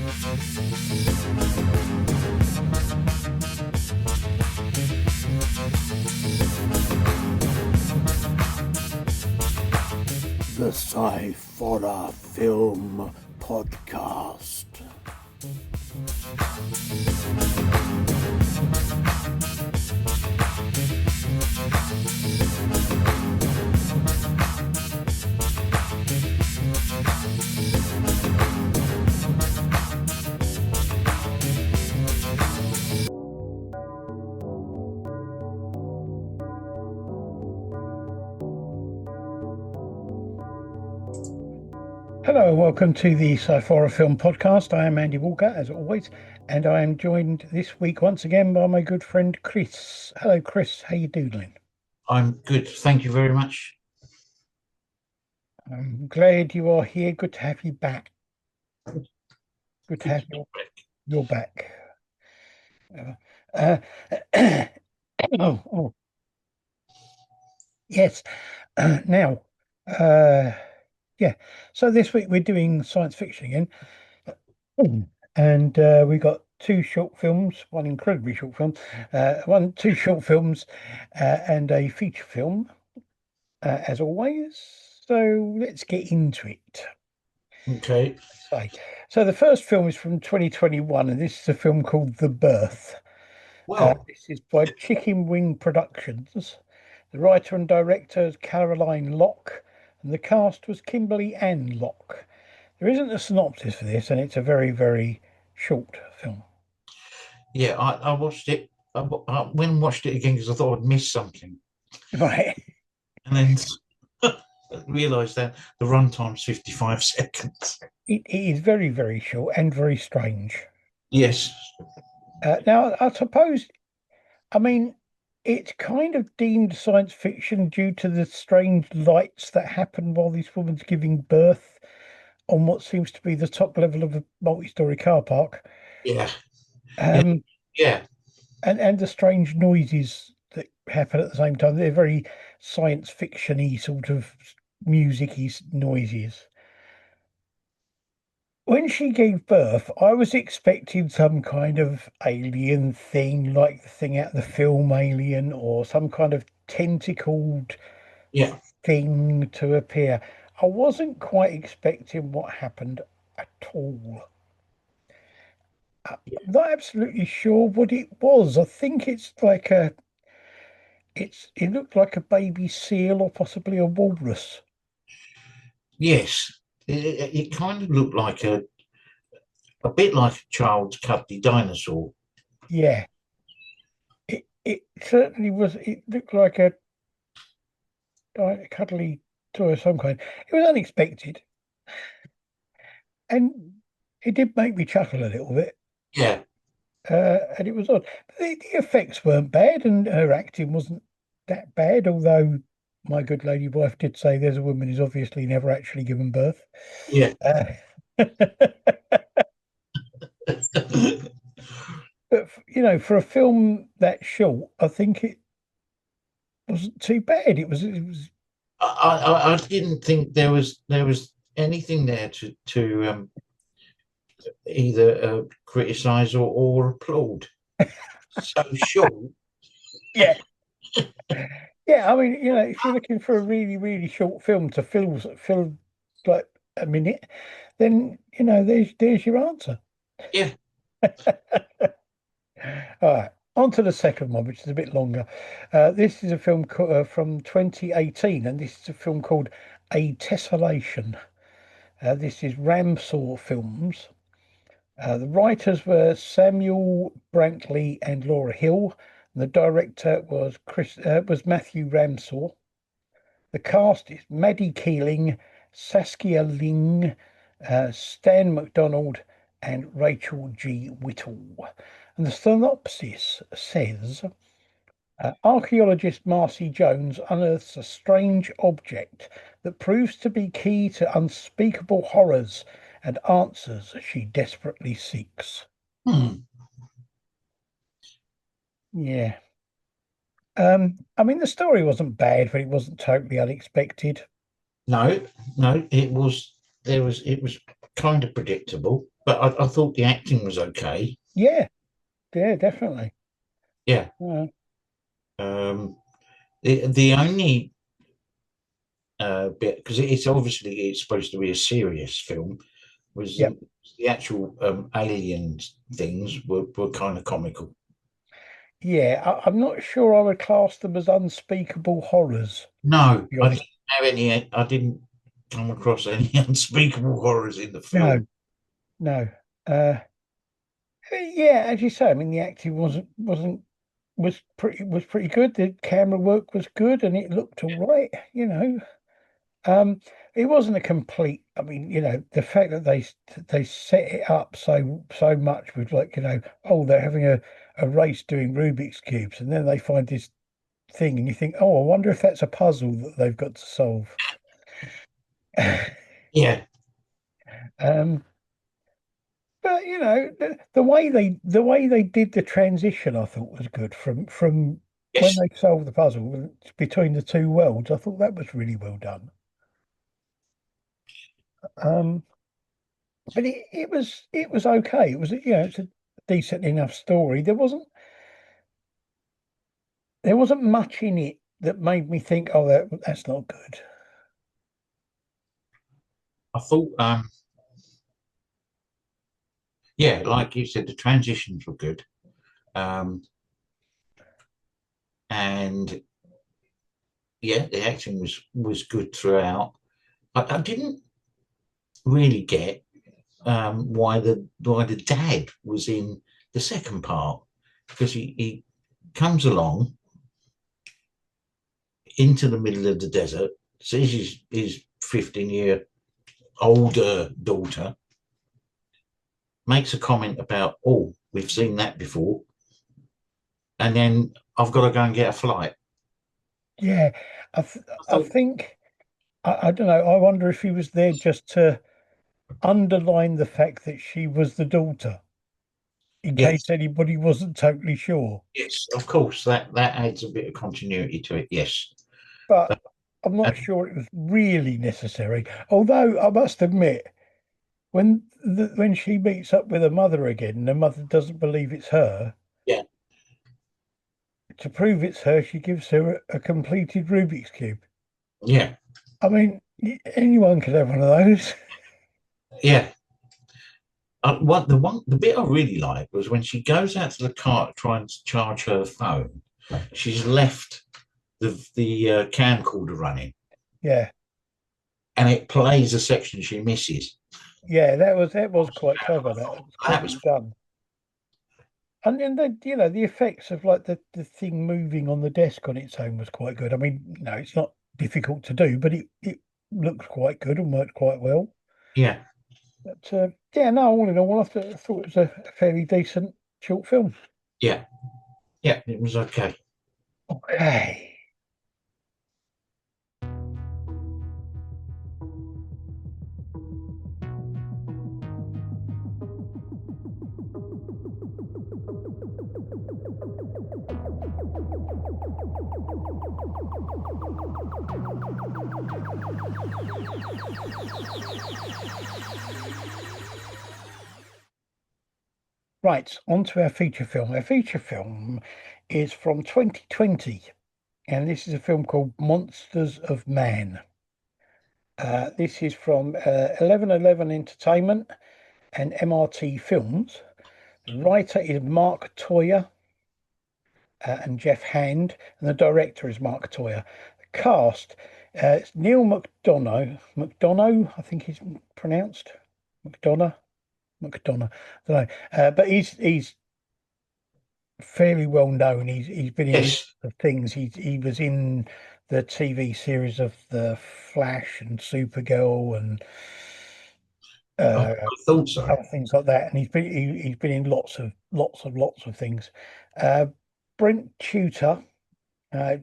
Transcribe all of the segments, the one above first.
The Sciforror Film Podcast. Hello, welcome to the Sciforror Film Podcast. I am Andy Walker, as always, and I am joined this week once again by my good friend Chris. Hello, Chris. How you doing? I'm good, thank you very much. I'm glad you are here. Good to have you back. Good to have you're back. Oh, yes. Now, yeah. So this week we're doing science fiction again. And we got two short films, one incredibly short film, two short films, and a feature film, as always. So let's get into it. Okay. So the first film is from 2021, and this is a film called The Birth. Well, This is by Chicken Wing Productions. The writer and director is Caroline Locke, and the cast was Kimberly Ann Locke. There isn't a synopsis for this, and it's a very, very short film. yeah, I watched it. I went and watched it again because I thought I'd missed something, Right. and then realised that the runtime's 55 seconds. It is very, very short and very strange. Yes. Now, I suppose, I mean, it's kind of deemed science fiction due to the strange lights that happen while this woman's giving birth on what seems to be the top level of a multi-story car park. Yeah. Yeah. And the strange noises that happen at the same time. They're very science fiction-y sort of music-y noises. When she gave birth, I was expecting some kind of alien thing, like the thing out of the film Alien, or some kind of tentacled thing to appear. I wasn't quite expecting what happened at all. I'm not absolutely sure what it was. I think it's like it looked like a baby seal or possibly a walrus. Yes. It kind of looked like a bit like a child's cuddly dinosaur. Yeah. It certainly was. It looked like a cuddly toy of some kind. It was unexpected, and it did make me chuckle a little bit. Yeah. And it was odd. The effects weren't bad, and her acting wasn't that bad. Although my good lady wife did say there's a woman who's obviously never actually given birth. Yeah. But for a film that short, I think it wasn't too bad. It was. I didn't think there was anything there to either criticise or applaud. So short. Yeah. Yeah, I mean, if you're looking for a really, really short film to fill like a minute, then there's your answer. Yeah. All right, on to the second one, which is a bit longer. This is a film from 2018, and this is a film called A Tessellation. This is Ramsor Films. The writers were Samuel Brantley and Laura Hill. And the director was Matthew Ramsor. The cast is Maddie Keeling, Saskia Ling, Stan MacDonald, and Rachel G. Whittle. And the synopsis says, archaeologist Marcy Jones unearths a strange object that proves to be key to unspeakable horrors and answers she desperately seeks. Yeah. I mean, the story wasn't bad, but it wasn't totally unexpected. No, it was kind of predictable, but I thought the acting was okay. Yeah, yeah, definitely. Yeah. Uh, The only bit, because it's obviously it's supposed to be a serious film, was yeah, the actual aliens things were kind of comical. yeah. I'm not sure I would class them as unspeakable horrors. No, To be I honest, didn't have any. I didn't come across any unspeakable horrors in the no, film. no. Uh, yeah, as you say, I mean, the acting wasn't was pretty good. The camera work was good, and it looked all right. Um, it wasn't a complete. I mean, the fact that they set it up so much with like, oh, they're having a race doing Rubik's cubes, and then they find this thing, and you think, oh, I wonder if that's a puzzle that they've got to solve. Yeah. um, but the way they did the transition, I thought was good from when Yes. they solved the puzzle between the two worlds. I thought that was really well done. Um, but it was okay. It's a decent enough story. There wasn't much in it that made me think, oh, that's not good. I thought. Yeah, like you said, the transitions were good. Um, and yeah, the acting was good throughout. I didn't really get why the dad was in the second part, because he comes along into the middle of the desert, sees his 15-year older daughter, makes a comment about, oh, we've seen that before, and then I've got to go and get a flight. Yeah, I th I I thought, think I don't know. I wonder if he was there just to underline the fact that she was the daughter, in yes, case anybody wasn't totally sure. yes, of course, that adds a bit of continuity to it. Yes. But I'm Uh, not sure it was really necessary. Although I must admit, when she meets up with her mother again, and her mother doesn't believe it's her. yeah, To prove it's her, she gives her a completed Rubik's Cube. yeah, I mean, anyone could have one of those. yeah. The bit I really liked was when she goes out to the car to try and charge her phone. She's left the camcorder running, Yeah, and it plays a section she misses. yeah, that was quite clever. That was That was cleverly done. And then the effects of like the thing moving on the desk on its own was quite good. I mean, no, it's not difficult to do, but it looked quite good and worked quite well. yeah, But yeah, no, all in all, I thought it was a fairly decent short film. yeah, yeah. It was okay. Okay. Right, on to our feature film. Our feature film is from 2020, and this is a film called Monsters of Man. This is from 1111 Entertainment and MRT Films. The writer is Mark Toyer and Jeff Hand, and the director is Mark Toyer. The cast, it's Neil McDonough, I think he's pronounced McDonough, McDonough. I don't know, but he's fairly well known. He's been in lots Yes, of things. He was in the TV series of The Flash and Supergirl and I uh, thought so. other things like that. And he's been in lots of things. Uh, Brent Tudor,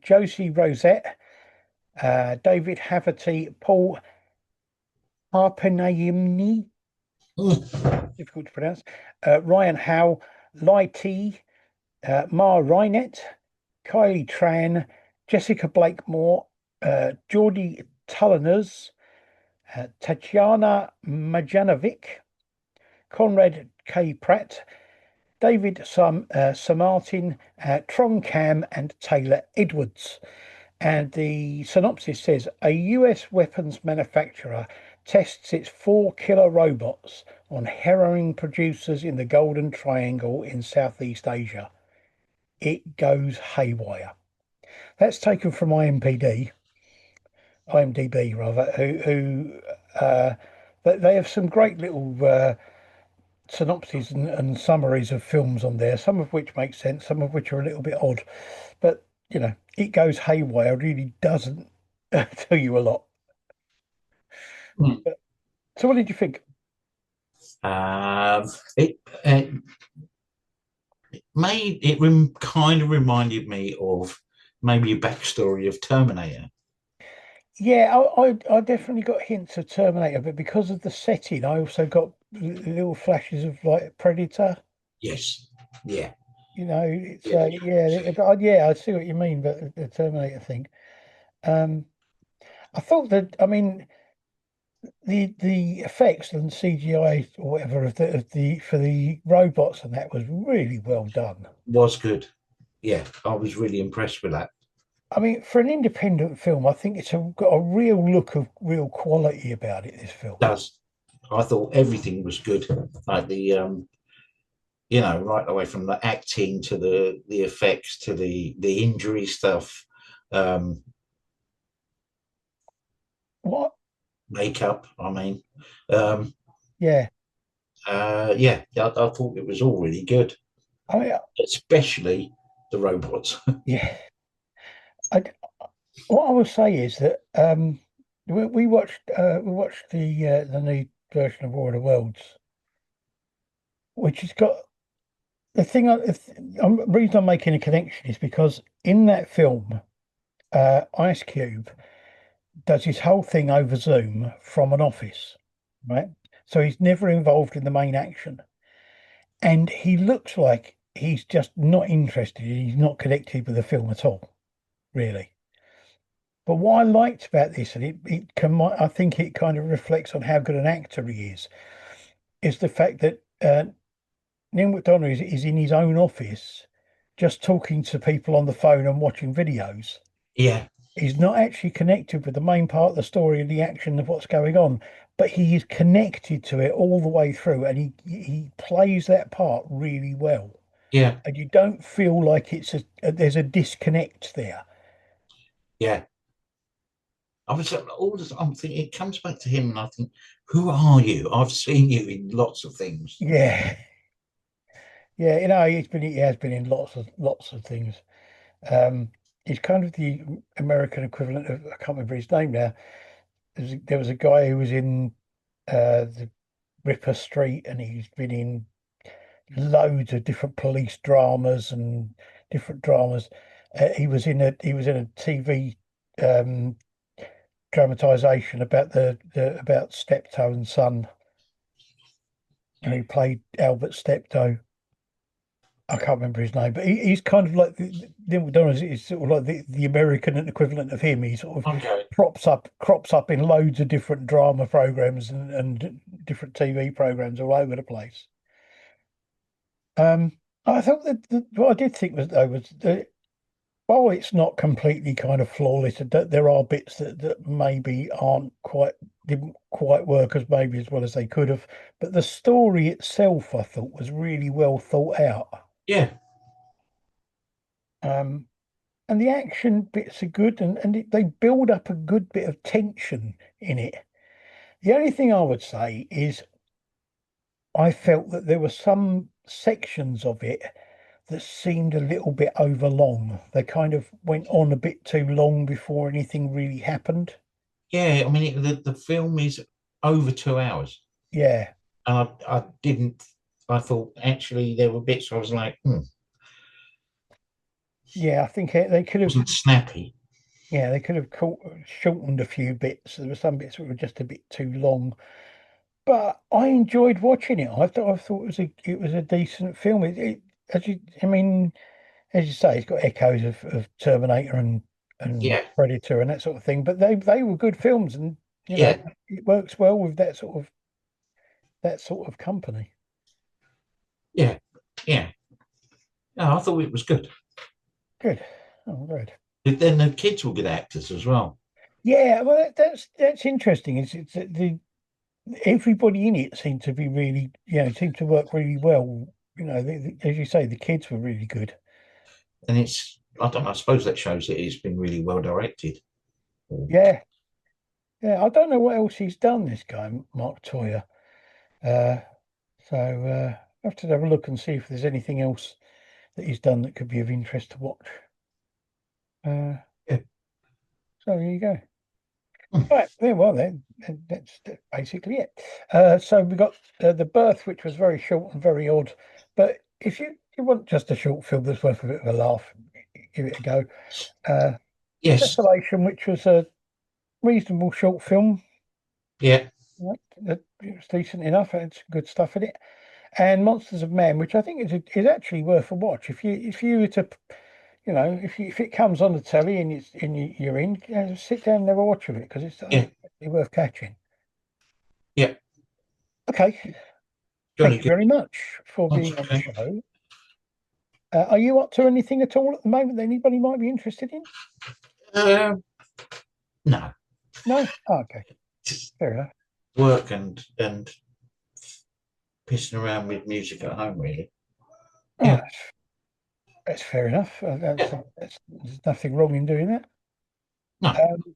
Josie Rosette, David Haverty, Paul Harpanayimni, Mm. difficult to pronounce, Ryan Howe, Lai T, Ma Rynett, Kylie Tran, Jessica Blakemore, Geordie Tulliners, Tatiana Majanovic, Conrad K. Pratt, David Martin, Tron Cam, and Taylor Edwards. And the synopsis says a US weapons manufacturer tests its 4 killer robots on heroin producers in the Golden Triangle in Southeast Asia. It goes haywire. That's taken from IMDb rather, who they have some great little synopses and summaries of films on there, some of which make sense, some of which are a little bit odd. But, it goes haywire really doesn't tell you a lot. Mm. But, so what did you think? It kind of reminded me of maybe a backstory of Terminator. Yeah, I definitely got hints of Terminator, but because of the setting, I also got little flashes of like Predator. Yes, yeah, It's yeah, yeah, but yeah, I see what you mean, but the Terminator thing. Um, I thought that, I mean, the effects and CGI or whatever of the for the robots and that was really well done. was good. Yeah, I was really impressed with that. I mean, for an independent film, I think got a real look of real quality about it, this film. Does I thought everything was good, like right away from the acting to the effects to the injury stuff, um, What? makeup. I mean, um, Yeah. yeah, I thought it was all really good, I mean, especially the robots. yeah. I, what I will say is that we watched the new version of War of the Worlds, which has got the thing. The reason I'm making a connection is because in that film, Ice Cube does his whole thing over Zoom from an office, right? So he's never involved in the main action. And he looks like he's just not interested. He's not connected with the film at all, really. But what I liked about this, and I think it kind of reflects on how good an actor he is the fact that Neil McDonough is in his own office, just talking to people on the phone and watching videos. Yeah, He's not actually connected with the main part of the story and the action of what's going on, but he is connected to it all the way through, and he plays that part really well. yeah, And you don't feel like there's a disconnect there. yeah. I was all this. I'm thinking it comes back to him, and I think, who are you? I've seen you in lots of things. Yeah, yeah. He has been in lots of things. He's kind of the American equivalent of, I can't remember his name now. There was a guy who was in the Ripper Street, and he's been in loads of different police dramas and different dramas. He was in a TV um, dramatization about Steptoe and Son, and he played Albert Steptoe. I can't remember his name, but he's kind of like Neil McDonough is sort of like the American equivalent of him. He sort of Okay. crops up in loads of different drama programs and different TV programs all over the place. I thought that what I did think was that while it's not completely kind of flawless, that there are bits that maybe didn't quite work as maybe as well as they could have. But the story itself, I thought, was really well thought out. Yeah, Um, and the action bits are good, and they build up a good bit of tension in it. The only thing I would say is I felt that there were some sections of it that seemed a little bit overlong. They kind of went on a bit too long before anything really happened. yeah. I mean, the film is over 2 hours, Yeah, and I didn't. I thought actually there were bits I was like, yeah. I think they could have, wasn't snappy. yeah, they could have shortened a few bits. There were some bits that were just a bit too long, but I enjoyed watching it. I thought it was a decent film. I mean, as you say, it's got echoes of Terminator and Yeah, Predator and that sort of thing, but they were good films, and You know, Yeah, it works well with that sort of company. yeah, yeah. No, I thought it was good. Good. Oh, good. But then the kids were good actors as well. Yeah, well, that's interesting. It's that the everybody in it seemed to be really, seemed to work really well. As you say, the kids were really good. And I don't know, I suppose that shows that it's been really well directed. Yeah, yeah. I don't know what else he's done. This guy, Mark Toyer. Uh, so I have to have a look and see if there's anything else that he's done that could be of interest to watch. Uh, Yeah. so there you go. Hmm. Right, yeah, well then, that's basically it. So we got The Birth, which was very short and very odd. But if you want just a short film that's worth a bit of a laugh, give it a go. Uh, Yes. Tessellation, which was a reasonable short film. Yeah. It was decent enough. Had some good stuff in it. And Monsters of Man, which I think is actually worth a watch. If you were to, if it comes on the telly and you're in, sit down and have a watch of it because it's Yeah. definitely worth catching. Yeah. Okay, thank Jolly you good. very much for being on the Okay. show. Are you up to anything at all at the moment that anybody might be interested in? Uh, no, No? Oh, okay, just fair enough. work and pissing around with music at home, really. Oh, Yeah. that's fair enough. Yeah. There's nothing wrong in doing that. No. Um,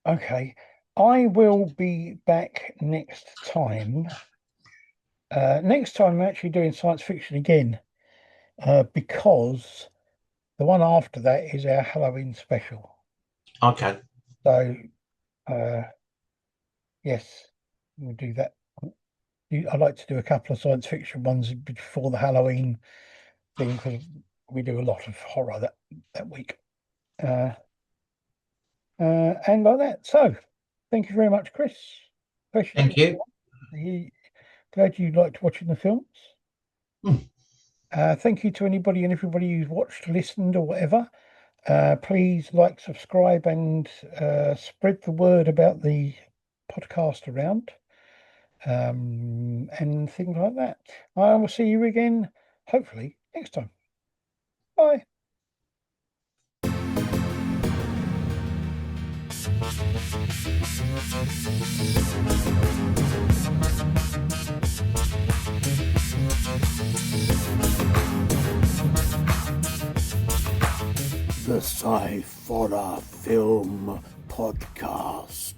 okay, I will be back next time. Next time I'm actually doing science fiction again, because the one after that is our Halloween special. Okay. So, uh, yes, we'll do that. I like to do a couple of science fiction ones before the Halloween thing because we do a lot of horror that week. Uh, and like that. So, thank you very much, Chris. Pleasure to Thank you. glad you liked watching the films. Hmm. Thank you to anybody and everybody who's watched, listened, or whatever. Please like, subscribe, and spread the word about the podcast around, and things like that. I will see you again, hopefully, next time. Bye. The Sciforror Film Podcast.